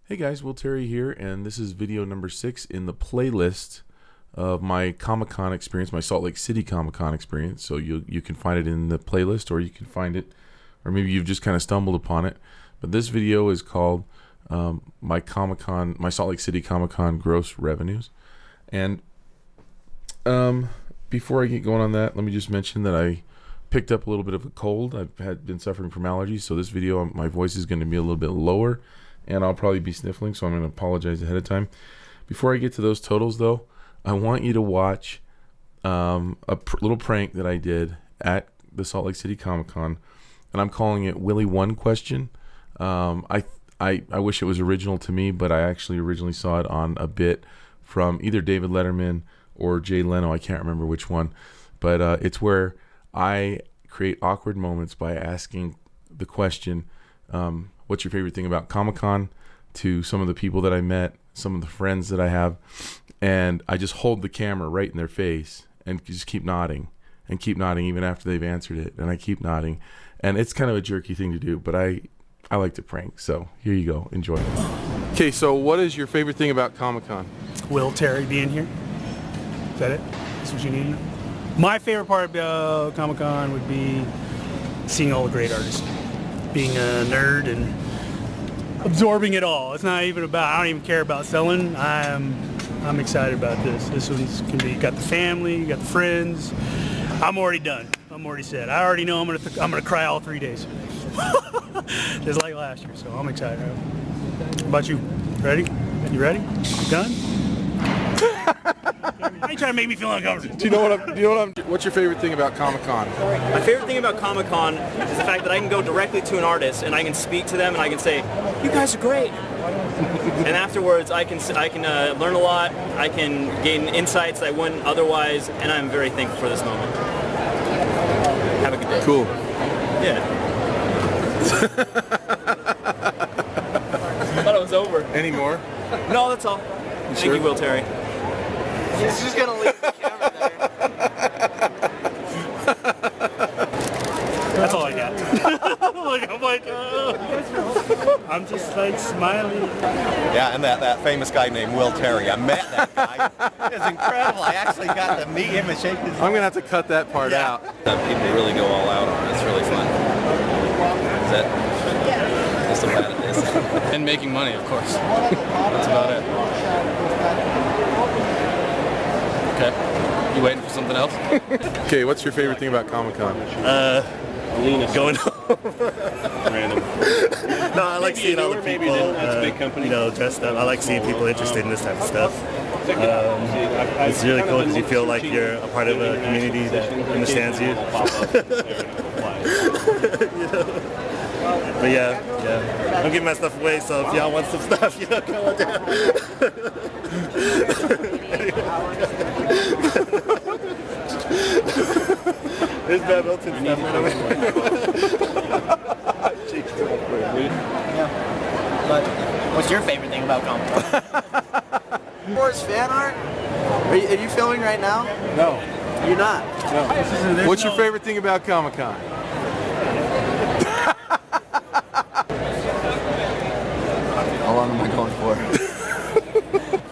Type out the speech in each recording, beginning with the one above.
Hey guys, Will Terry here, and this is video number 6 in the playlist of my Comic-Con experience, my Salt Lake City Comic-Con experience. So you can find it in the playlist, or you can find it, or maybe you've just kind of stumbled upon it. But this video is called my Salt Lake City Comic-Con gross revenues. And before I get going on that, let me just mention that I picked up a little bit of a cold. I've been suffering from allergies, so this video my voice is going to be a little bit lower. And I'll probably be sniffling, so I'm going to apologize ahead of time. Before I get to those totals, though, I want you to watch a little prank that I did at the Salt Lake City Comic-Con, and I'm calling it Willie One Question. I wish it was original to me, but I actually originally saw it on a bit from either David Letterman or Jay Leno. I can't remember which one, but it's where I create awkward moments by asking the question, what's your favorite thing about Comic-Con, to some of the people that I met, some of the friends that I have, and I just hold the camera right in their face and just keep nodding even after they've answered it, and I keep nodding. And it's kind of a jerky thing to do, but I like to prank, so here you go, enjoy. Okay, so what is your favorite thing about Comic-Con? Will Terry being here. Is that it? That's what you need to know? My favorite part about Comic-Con would be seeing all the great artists. Being a nerd and absorbing it all. It's not even about, I don't even care about selling. I'm excited about this. This one's gonna be, you got the family, you got the friends. I'm already done. I'm already set. I already know I'm gonna cry all 3 days. Just like last year, so I'm excited. How about you? Ready? You ready? You done? Why are you trying to make me feel uncomfortable? What's your favorite thing about Comic-Con? My favorite thing about Comic-Con is the fact that I can go directly to an artist and I can speak to them and I can say, "You guys are great." And afterwards, I can learn a lot. I can gain insights I wouldn't otherwise, and I'm very thankful for this moment. Have a good day. Cool. Yeah. I thought it was over. Any more? No, that's all. Thank you, Will Terry. He's just gonna leave the camera there. That's all I got. I'm like, I'm just like smiling. Yeah, and that famous guy named Will Terry. I met that guy. It's incredible. I actually got to meet him and shake his hand. I'm gonna have to cut that part out. People really go all out on it. It's really fun. That's about it is. And making money, of course. That's about it. Okay. You waiting for something else? Okay, what's your favorite thing about Comic-Con? Going home. Random. No, I like seeing other people, It's a big company. Dressed up. I like seeing people interested in this type of stuff. It's really cool because you feel like you're a part of a community that understands you. But yeah. I'm giving my stuff away, so if y'all want some stuff, come on down. There's Bad Milton stuff right over Yeah. But what's your favorite thing about Comic-Con? Wars fan art? Are you filming right now? No. You're not? No. What's your favorite thing about Comic-Con? How long am I going for?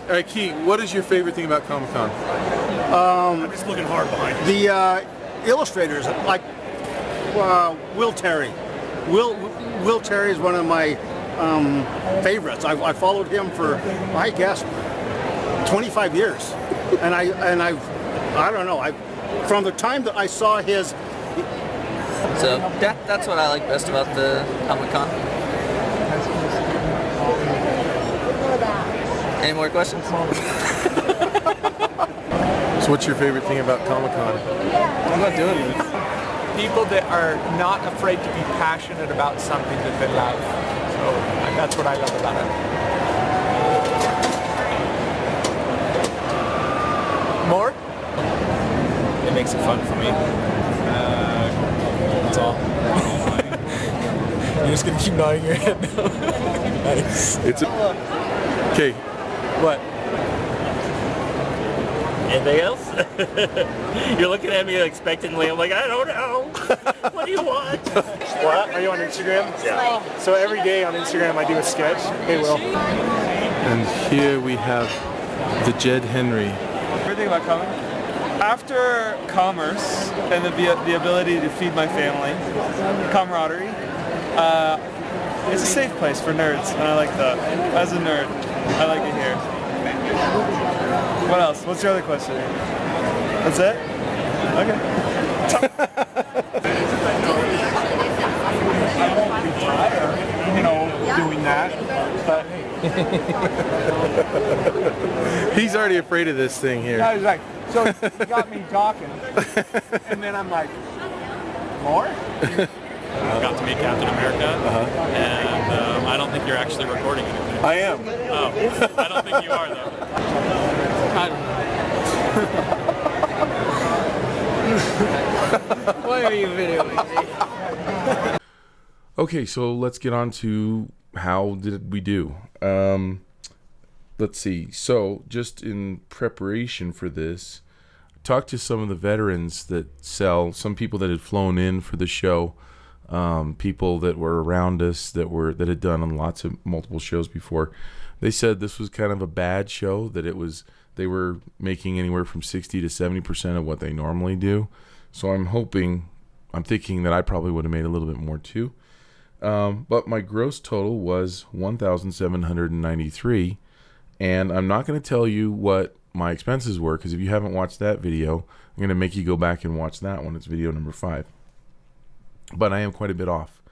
All right, Keith, what is your favorite thing about Comic-Con? I'm just looking hard behind you. The illustrators, like Will Terry. Will Terry is one of my favorites. I followed him for, I guess, 25 years, and I don't know. From the time that I saw his. So that's what I like best about the Comic-Con. Any more questions? So what's your favorite thing about Comic-Con? I'm not doing this. People that are not afraid to be passionate about something that they love. So that's what I love about it. More? It makes it fun for me. That's all. You're just gonna keep nodding your head now. Nice. Okay. What? Anything else? You're looking at me expectantly. I'm like, I don't know. What do you want? What? Are you on Instagram? Yeah. So every day on Instagram I do a sketch. Hey, Will. And here we have the Jed Henry. Everything about coming. After commerce and the ability to feed my family, camaraderie, it's a safe place for nerds, and I like that. As a nerd, I like it here. What else? What's your other question? That's it? Okay. Doing that, but He's already afraid of this thing here. I was like, so he got me talking, and then I'm like, more? I got to meet Captain America, and I don't think you're actually recording anything. I am. Oh, I don't think you are, though. Why are you videoing me? Okay, so let's get on to how did we do. Let's see. So just in preparation for this, talked to some of the veterans that sell, some people that had flown in for the show, people that were around us that had done lots of multiple shows before. They said this was kind of a bad show, that they were making anywhere from 60 to 70% of what they normally do. So I'm thinking that I probably would have made a little bit more too. But my gross total was $1,793, and I'm not going to tell you what my expenses were, because if you haven't watched that video, I'm going to make you go back and watch that one. It's video number 5. But I am quite a bit off.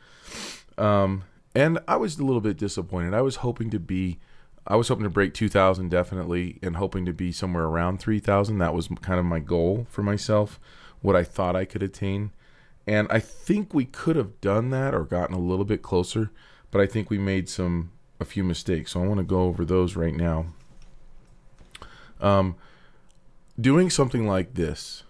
And I was a little bit disappointed. I was hoping to break 2,000 definitely, and hoping to be somewhere around 3,000. That was kind of my goal for myself, what I thought I could attain. And I think we could have done that or gotten a little bit closer, but I think we made a few mistakes. So I want to go over those right now. Doing something like this,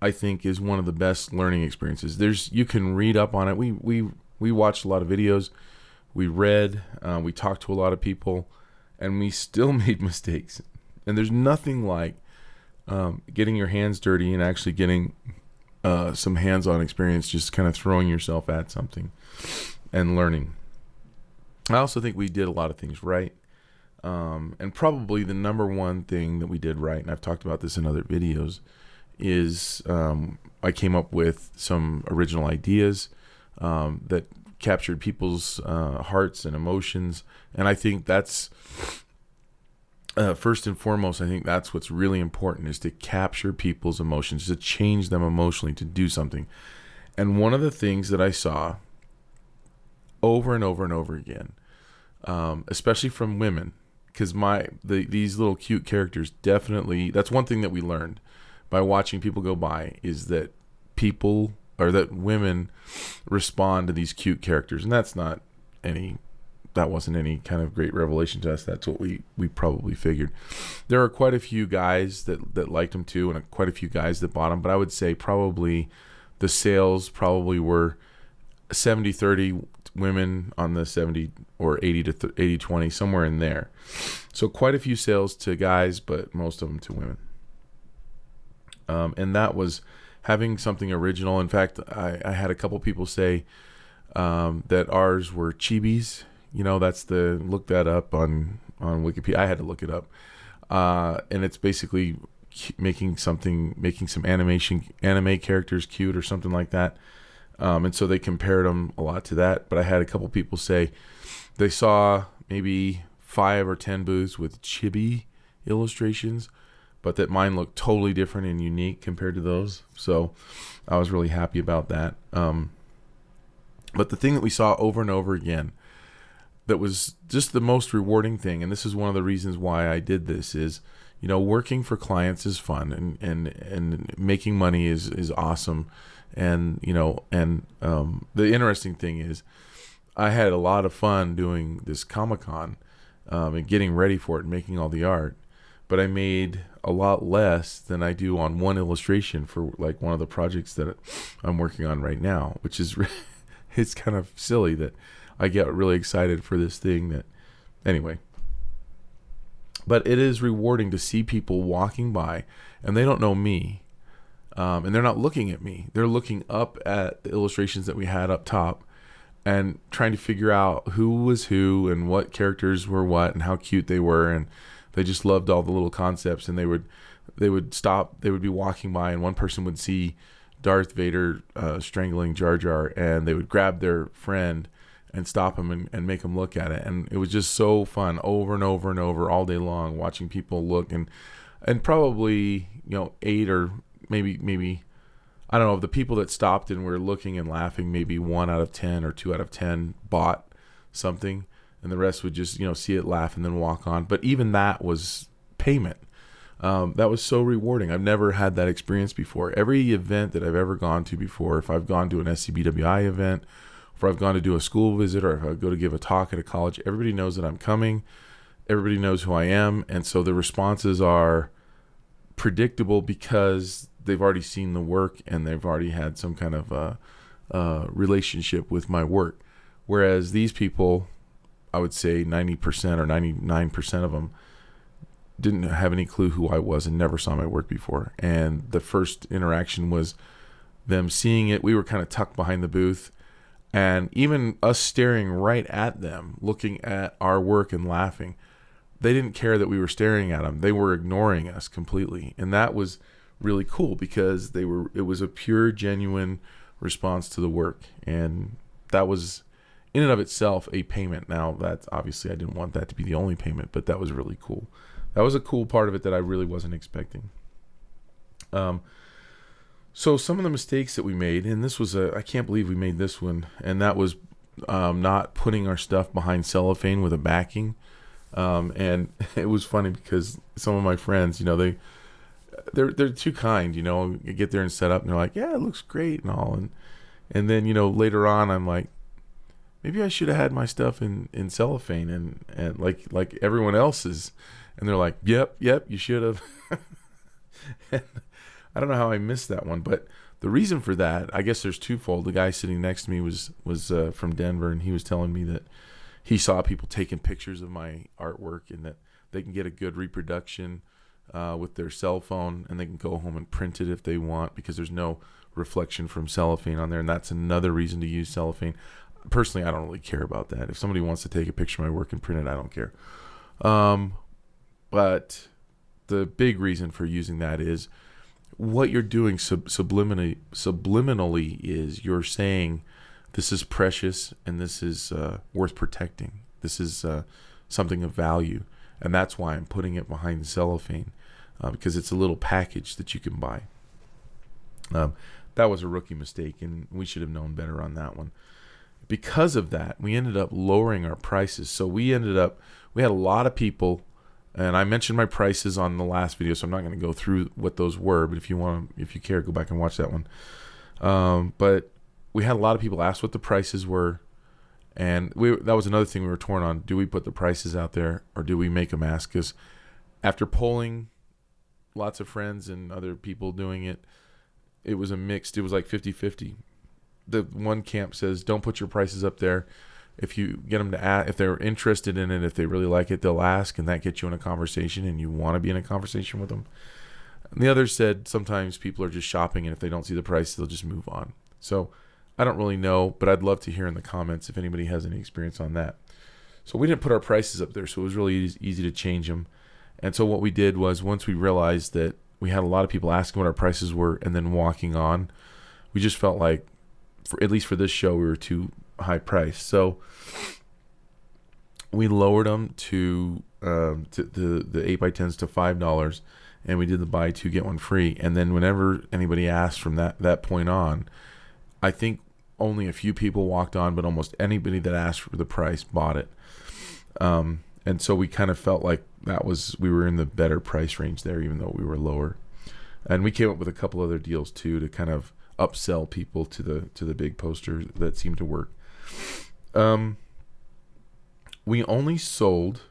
I think, is one of the best learning experiences. You can read up on it. We watched a lot of videos. We read, we talked to a lot of people, and we still made mistakes. And there's nothing like getting your hands dirty and actually getting some hands-on experience, just kind of throwing yourself at something and learning. I also think we did a lot of things right. And probably the number one thing that we did right, and I've talked about this in other videos, is I came up with some original ideas that captured people's hearts and emotions. And I think that's first and foremost, I think that's what's really important, is to capture people's emotions, to change them emotionally, to do something. And one of the things that I saw over and over and over again, especially from women, because these little cute characters definitely, that's one thing that we learned by watching people go by, is that women respond to these cute characters. And that wasn't any kind of great revelation to us. That's what we probably figured. There are quite a few guys that liked them too, and quite a few guys that bought them, but I would say probably the sales probably were 70-30 women on the 70, or 80-20, somewhere in there. So quite a few sales to guys, but most of them to women. And that was having something original. In fact, I had a couple people say that ours were chibis. Look that up on Wikipedia. I had to look it up. And it's basically making some anime characters cute or something like that. And so they compared them a lot to that. But I had a couple people say they saw maybe 5 or 10 booths with chibi illustrations, but that mine looked totally different and unique compared to those. So I was really happy about that. But the thing that we saw over and over again, that was just the most rewarding thing, and this is one of the reasons why I did this, is, working for clients is fun, and making money is awesome. And, the interesting thing is I had a lot of fun doing this Comic-Con and getting ready for it and making all the art, but I made a lot less than I do on one illustration for like one of the projects that I'm working on right now, which is it's kind of silly that I get really excited for this thing that, anyway. But it is rewarding to see people walking by, and they don't know me, and they're not looking at me. They're looking up at the illustrations that we had up top and trying to figure out who was who and what characters were what and how cute they were. And they just loved all the little concepts. And they would stop. They would be walking by, and one person would see Darth Vader strangling Jar Jar, and they would grab their friend and stop him and make him look at it. And it was just so fun over and over and over all day long, watching people look. And probably, 8 or maybe I don't know, of the people that stopped and were looking and laughing, maybe 1 out of 10 or 2 out of 10 bought something, and the rest would just see it, laugh, and then walk on. But even that was payment. That was so rewarding. I've never had that experience before. Every event that I've ever gone to before, if I've gone to an SCBWI event, if I've gone to do a school visit, or if I go to give a talk at a college, everybody knows that I'm coming. Everybody knows who I am. And so the responses are predictable because they've already seen the work and they've already had some kind of relationship with my work. Whereas these people, I would say 90% or 99% of them didn't have any clue who I was and never saw my work before. And the first interaction was them seeing it. We were kind of tucked behind the booth. And even us staring right at them, looking at our work and laughing, they didn't care that we were staring at them. They were ignoring us completely. And that was really cool because it was a pure, genuine response to the work. And that was in and of itself a payment. Now, that's obviously I didn't want that to be the only payment, but that was really cool. That was a cool part of it that I really wasn't expecting. So some of the mistakes that we made, and this was I can't believe we made this one, and that was not putting our stuff behind cellophane with a backing. And it was funny because some of my friends, they're too kind, you get there and set up and they're like, yeah, it looks great and all. And then, later on I'm like, maybe I should have had my stuff in cellophane and like everyone else's. And they're like, yep, you should have. I don't know how I missed that one, but the reason for that, I guess there's twofold. The guy sitting next to me was from Denver, and he was telling me that he saw people taking pictures of my artwork and that they can get a good reproduction with their cell phone, and they can go home and print it if they want because there's no reflection from cellophane on there, and that's another reason to use cellophane. Personally, I don't really care about that. If somebody wants to take a picture of my work and print it, I don't care. But the big reason for using that is what you're doing subliminally is you're saying this is precious and this is worth protecting. This is something of value. And that's why I'm putting it behind the cellophane because it's a little package that you can buy. That was a rookie mistake, and we should have known better on that one. Because of that, we ended up lowering our prices. So we had a lot of people, and I mentioned my prices on the last video, so I'm not going to go through what those were, but if you care, go back and watch that one. But we had a lot of people ask what the prices were, and that was another thing we were torn on. Do we put the prices out there, or do we make them ask? Because after polling lots of friends and other people doing it, it was like 50-50. The one camp says, don't put your prices up there. If you get them to ask, if they're interested in it, if they really like it, they'll ask, and that gets you in a conversation, and you want to be in a conversation with them. And the others said sometimes people are just shopping, and if they don't see the price, they'll just move on. So I don't really know, but I'd love to hear in the comments if anybody has any experience on that. So we didn't put our prices up there, so it was really easy to change them. And so what we did was, once we realized that we had a lot of people asking what our prices were and then walking on, we just felt like, at least for this show, we were too high priced. So we lowered them to the 8x10s to $5, and we did the buy two get one free. And then whenever anybody asked from that point on, I think only a few people walked on, but almost anybody that asked for the price bought it. And so we kind of felt like we were in the better price range there, even though we were lower. And we came up with a couple other deals too to kind of upsell people to the big poster that seemed to work. We only sold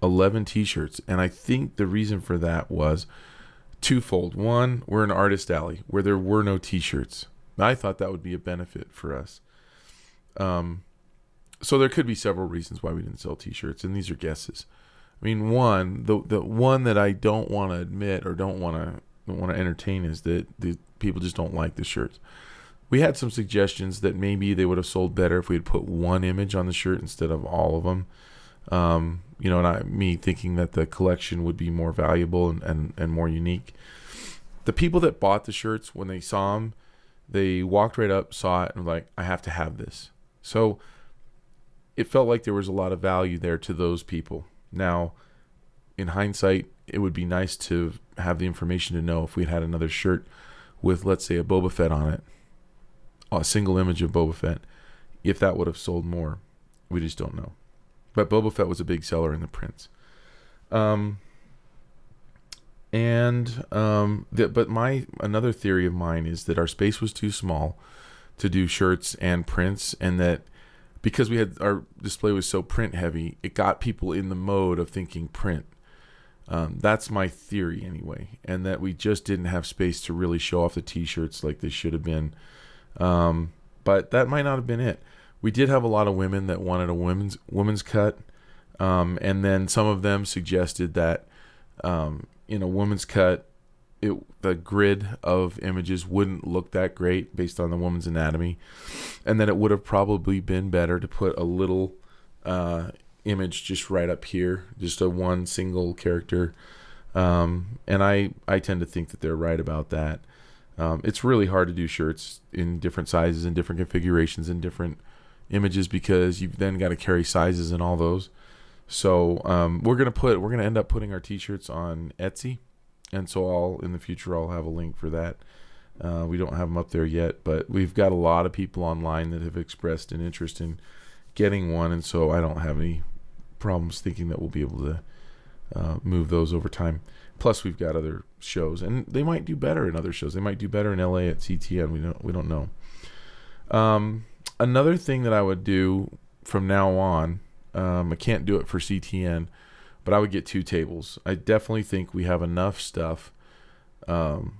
11 t-shirts, and I think the reason for that was twofold. One, we're an artist alley where there were no t-shirts. I thought that would be a benefit for us. So there could be several reasons why we didn't sell T-shirts, and these are guesses. I mean, the one that I don't want to admit or don't want to entertain is that the people just don't like the shirts. We had some suggestions that maybe they would have sold better if we had put one image on the shirt instead of all of them. Me thinking that the collection would be more valuable and more unique. The people that bought the shirts, when they saw them, they walked right up, saw it, and were like, I have to have this. So it felt like there was a lot of value there to those people. Now, in hindsight, it would be nice to have the information to know if we'd had another shirt with, let's say, a Boba Fett on it, a single image of Boba Fett, if that would have sold more. We just don't know. But Boba Fett was a big seller in the prints. But another theory of mine is that our space was too small to do shirts and prints, and that because our display was so print heavy, it got people in the mode of thinking print. That's my theory anyway, and that we just didn't have space to really show off the T-shirts like they should have been. But that might not have been it. We did have a lot of women that wanted a women's cut, and then some of them suggested that in a woman's cut, the grid of images wouldn't look that great based on the woman's anatomy, and that it would have probably been better to put a little image just right up here, just a one single character. And I tend to think that they're right about that. It's really hard to do shirts in different sizes and different configurations and different images because you've then got to carry sizes and all those. So we're gonna end up putting our T-shirts on Etsy, and so in the future I'll have a link for that. We don't have them up there yet, but we've got a lot of people online that have expressed an interest in getting one, and so I don't have any problems thinking that we'll be able to move those over time. Plus, we've got other shows, and they might do better in other shows. They might do better in LA at CTN. We don't know. Another thing that I would do from now on, I can't do it for CTN, but I would get 2 tables. I definitely think we have enough stuff, and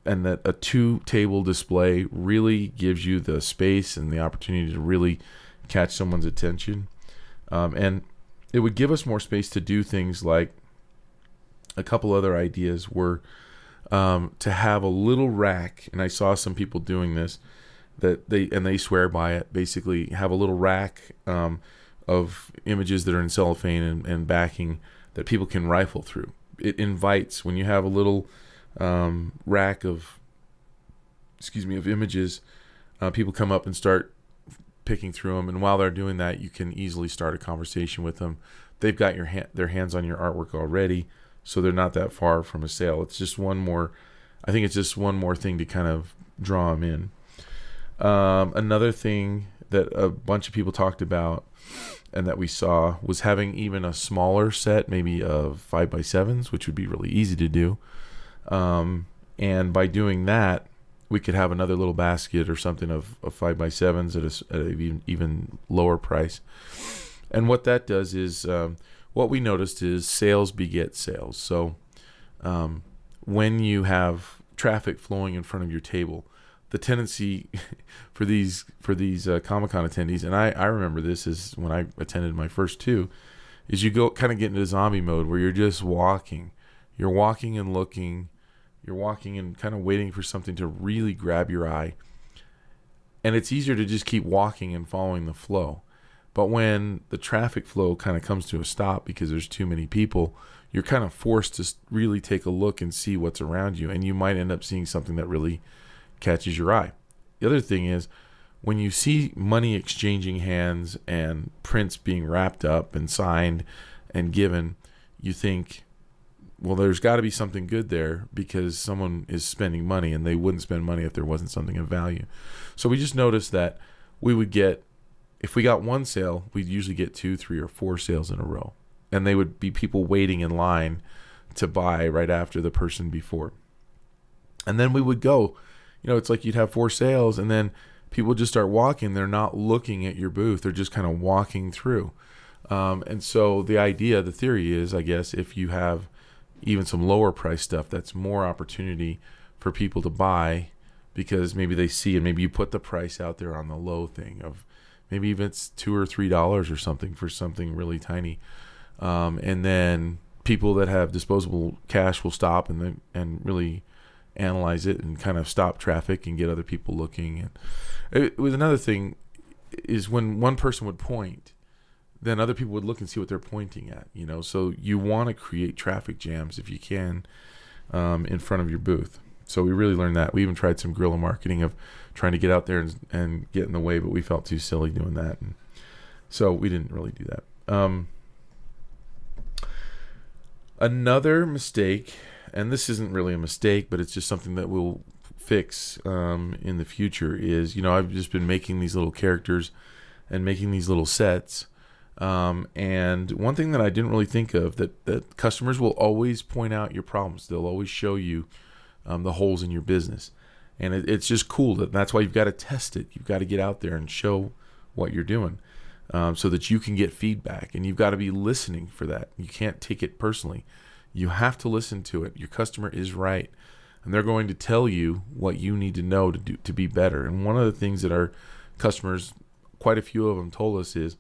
that a 2-table display really gives you the space and the opportunity to really catch someone's attention. And it would give us more space to do things like a couple other ideas were to have a little rack, and I saw some people doing this, that they swear by it. Basically, have a little rack of images that are in cellophane and backing that people can rifle through. It invites, when you have a little rack of images, people come up and start picking through them, and while they're doing that, you can easily start a conversation with them. They've got their hands on your artwork already, so they're not that far from a sale. It's just one more thing to kind of draw them in. Another thing that a bunch of people talked about and that we saw was having even a smaller set, maybe of 5x7s, which would be really easy to do. And by doing that, we could have another little basket or something of 5x7s at an even lower price. And what that does is, what we noticed is sales beget sales. So when you have traffic flowing in front of your table, the tendency for these Comic-Con attendees, and I remember this is when I attended my first 2, is you get into zombie mode where you're just walking. You're walking and looking. You're walking and kind of waiting for something to really grab your eye. And it's easier to just keep walking and following the flow. But when the traffic flow kind of comes to a stop because there's too many people, you're kind of forced to really take a look and see what's around you. And you might end up seeing something that really catches your eye. The other thing is, when you see money exchanging hands and prints being wrapped up and signed and given, you think, well, there's got to be something good there because someone is spending money, and they wouldn't spend money if there wasn't something of value. So we just noticed that we would get, if we got one sale, we'd usually get 2, 3, or 4 sales in a row. And they would be people waiting in line to buy right after the person before. And then we would go, it's like you'd have 4 sales, and then people just start walking. They're not looking at your booth. They're just kind of walking through. And so the theory is, I guess, if you have even some lower price stuff, that's more opportunity for people to buy, because maybe they see, and maybe you put the price out there on the low thing of Maybe even it's $2 or $3 or something for something really tiny. And then people that have disposable cash will stop and really analyze it and kind of stop traffic and get other people looking. And it was another thing is when one person would point, then other people would look and see what they're pointing at, you know. So you want to create traffic jams if you can in front of your booth. So we really learned that. We even tried some guerrilla marketing of trying to get out there and get in the way, but we felt too silly doing that. And so we didn't really do that. Another mistake, and this isn't really a mistake, but it's just something that we'll fix in the future, is, you know, I've just been making these little characters and making these little sets. And one thing that I didn't really think of, that customers will always point out your problems. They'll always show you the holes in your business. And it's just cool. That's why you've got to test it. You've got to get out there and show what you're doing so that you can get feedback. And you've got to be listening for that. You can't take it personally. You have to listen to it. Your customer is right. And they're going to tell you what you need to know to be better. And one of the things that our customers, quite a few of them, told us is,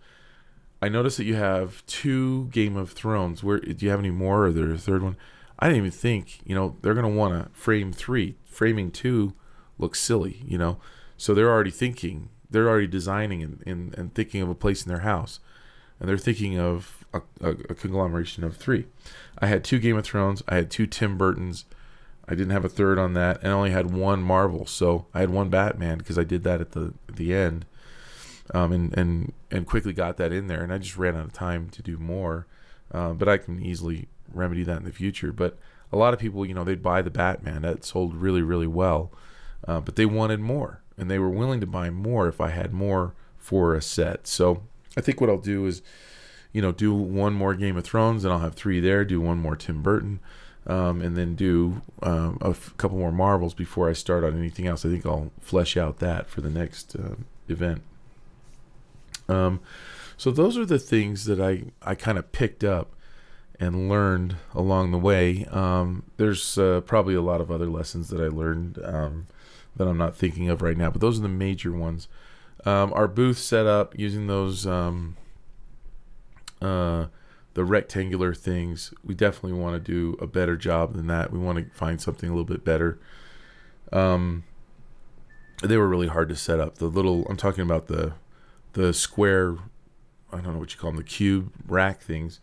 I noticed that you have 2 Game of Thrones. Where do you have any more? Or there a third one? I didn't even think, you know, they're going to want to frame 3. Framing 2 looks silly, you know. So they're already thinking, they're already designing and thinking of a place in their house. And they're thinking of a conglomeration of 3. I had 2 Game of Thrones. I had 2 Tim Burtons. I didn't have a third on that. And I only had 1 Marvel. So I had 1 Batman because I did that at the end. And quickly got that in there, and I just ran out of time to do more, but I can easily remedy that in the future. But a lot of people, you know, they'd buy the Batman. That sold really, really well, but they wanted more, and they were willing to buy more if I had more for a set. So I think what I'll do is, you know, do 1 more Game of Thrones, and I'll have 3 there, do 1 more Tim Burton, and then do a couple more Marvels before I start on anything else. I think I'll flesh out that for the next event. So those are the things that I kind of picked up and learned along the way. There's probably a lot of other lessons that I learned that I'm not thinking of right now, but those are the major ones. Our booth set up using those the rectangular things. We definitely want to do a better job than that. We want to find something a little bit better. They were really hard to set up. I'm talking about the square, I don't know what you call them, the cube rack things,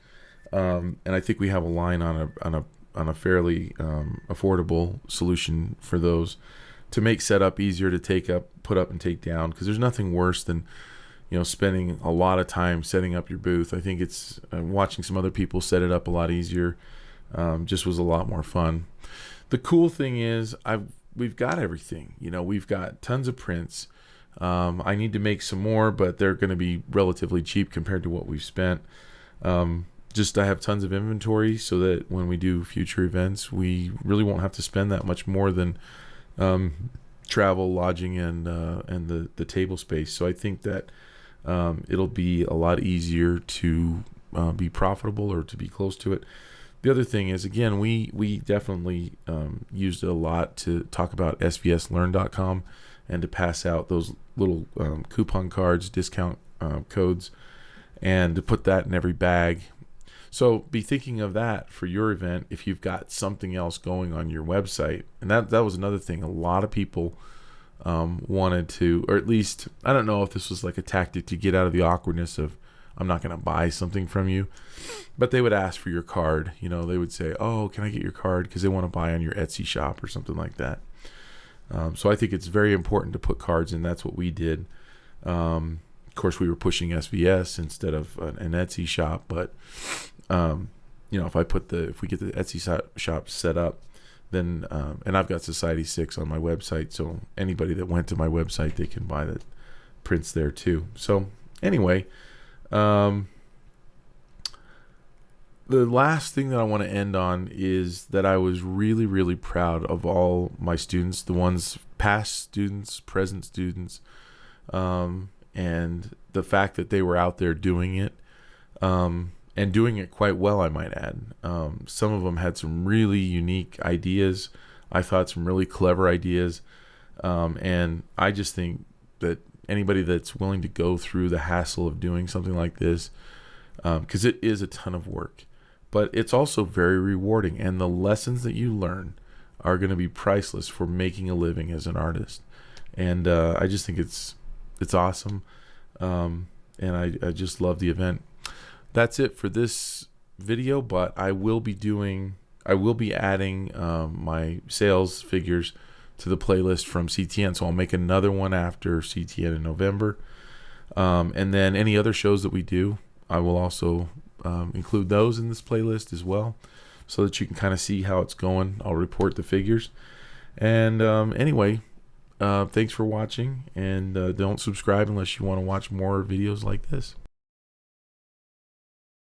and I think we have a line on a fairly affordable solution for those to make setup easier to put up and take down, because there's nothing worse than, you know, spending a lot of time setting up your booth. I think it's watching some other people set it up a lot easier. Just was a lot more fun. The cool thing is we've got everything. You know, we've got tons of prints. I need to make some more, but they're going to be relatively cheap compared to what we've spent. I have tons of inventory so that when we do future events, we really won't have to spend that much more than travel, lodging, and the table space. So I think that it'll be a lot easier to be profitable or to be close to it. The other thing is, again, we definitely used it a lot to talk about svslearn.com and to pass out those little coupon cards, discount codes, and to put that in every bag. So be thinking of that for your event if you've got something else going on your website. And that was another thing. A lot of people wanted to, or at least, I don't know if this was like a tactic to get out of the awkwardness of, I'm not going to buy something from you, but they would ask for your card. You know, they would say, oh, can I get your card? Because they want to buy on your Etsy shop or something like that. So I think it's very important to put cards in. That's what we did. Of course, we were pushing SVS instead of an Etsy shop, but you know, if we get the Etsy shop set up, then and I've got Society 6 on my website, so anybody that went to my website, they can buy the prints there too. So anyway, the last thing that I want to end on is that I was really, really proud of all my students, the ones past students, present students, and the fact that they were out there doing it, and doing it quite well, I might add. Some of them had some really unique ideas. I thought some really clever ideas, and I just think that anybody that's willing to go through the hassle of doing something like this, because it is a ton of work, but it's also very rewarding, and the lessons that you learn are going to be priceless for making a living as an artist. And I just think it's awesome, and I just love the event. That's it for this video, but I will be adding my sales figures to the playlist from CTN, so I'll make another one after CTN in November, and then any other shows that we do, I will also include those in this playlist as well, so that you can kind of see how it's going. I'll report the figures. And anyway, thanks for watching, and don't subscribe unless you want to watch more videos like this.